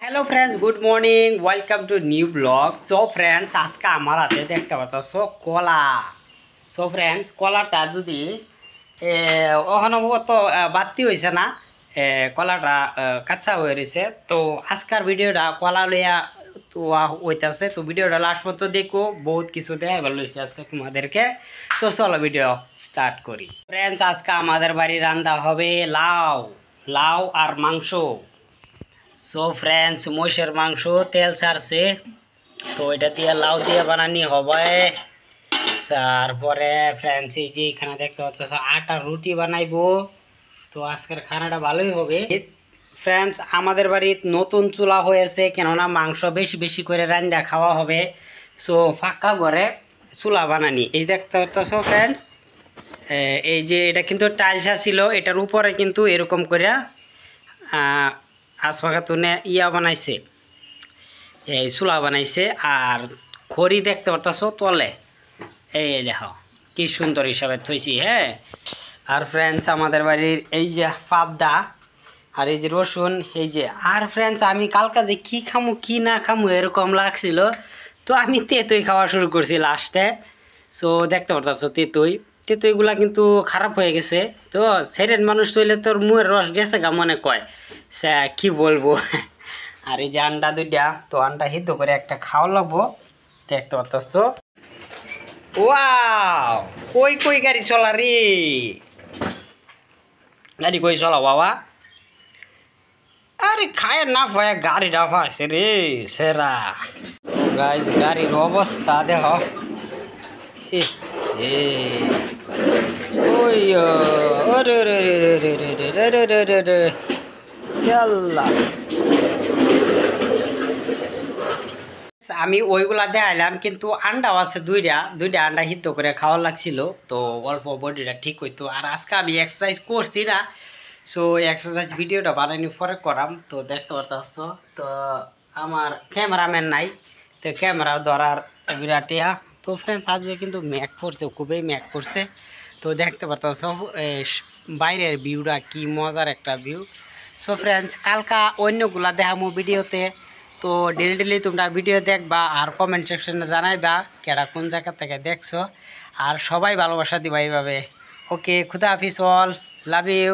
Hello friends, good morning, welcome to new blog. So friends, আজকে আমার হাতে দেখতে পাচ্ছ কলা। সো ফ্রেন্ডস, কলাটা যদি ওখানে অত বাড়তি হয়েছে না, কলাটা কাঁচা হয়ে রয়েছে। তো আজকের ভিডিওটা কলা লইয়া তো হইতেছে। তো ভিডিওটা লাস্ট পর্যন্ত দেখো, বহুত কিছু দেয় ভালো হয়েছে আজকে তোমাদেরকে। তো চলো ভিডিও স্টার্ট করি। ফ্রেন্ডস, আজকে আমাদের বাড়ি রান্না হবে লাউ লাউ আর মাংস। সো ফ্রেন্ডস, মহিষের মাংস তেল ছাড়ছে, তো এটা দিয়ে লাউ দিয়ে বানানি হবে। তারপরে ফ্রেন্ডস, এই যে এখানে দেখতে পাচ্ছ আটা রুটি বানাইবো। তো আজকের খানাটা ভালোই হবে। ফ্রেন্ডস, আমাদের বাড়ির নতুন চুলা হয়েছে, কেননা মাংস বেশি বেশি করে রান্না খাওয়া হবে। সো ফাঁকা ঘরে চুলা বানানি, এই দেখতে পাচ্ছ ফ্রেন্ডস। এই যে এটা কিন্তু টাইলসা ছিল, এটার উপরে কিন্তু এরকম করে আসপাকা তুনে ইয়া বানাইছে, এই চুলা বানাইছে। আর খড়ি দেখতে পারতাছো তলে, এই দেখো কি সুন্দর হিসাবে থইছি। হ্যাঁ, আর ফ্রেন্ডস, আমাদের বাড়ির এই যে পাবদা আর এই যে রসুন, এই যে। আর ফ্রেন্ডস, আমি কালকা যে কী খামু কি না খামু এরকম লাগছিল, তো আমি তেঁতুই খাওয়া শুরু করছি লাস্টে। সো দেখতে পারতাছো তেঁতুইগুলা কিন্তু খারাপ হয়ে গেছে। তো সেরেন মানুষ তৈলে তোর মুয়ের রস গেছে গা মনে কয়, সে কি বলবো। আর এই যে আন্ডা দুইটা, তো আন্ডা সিদ্ধ করে একটা খাওয়া লাগবো। দেখতে পারতাছো, ওয়াও, কই কই গাড়ি চলা রে, গাড়ি কই চলা বাবা। আরে খায় না পায় গাড়ি ডাফা আছে রে সেরা। গাইজ, গাড়ির অবস্থা দেখ, ওই ওরে রে রে রে রে রে রে রে রে রে ইয়াল্লা। আমি ওইগুলা দেখাইলাম, কিন্তু আন্ডাও আছে দুইটা দুইটা আন্ডা সিদ্ধ করে খাওয়া লাগছিল, তো অল্প বডিটা ঠিক হইতো। আর আজকে আমি এক্সারসাইজ করছি না, সো এক্সারসাইজ ভিডিওটা বানানি পরে করাম। তো দেখতে পারতেছ, তো আমার ক্যামেরাম্যান নাই, তো ক্যামেরা ধরার বিরাটিয়া। তো ফ্রেন্ডস, আজকে কিন্তু ম্যাক পড়ছে, খুবই ম্যাক পড়ছে। তো দেখতে পারতেছ বাইরের ভিউটা কি মজার একটা ভিউ। সো ফ্রেন্ডস, কালকা অন্যগুলা দেখামো ভিডিওতে। তো ডেলি তোমরা ভিডিও দেখবা আর কমেন্ট সেকশনে জানাইবা কেডা কোন জায়গা থেকে দেখছো। আর সবাই ভালোবাসা দিবা এইভাবে। ওকে, খুদা হাফিজ, অল লাভ ইউ।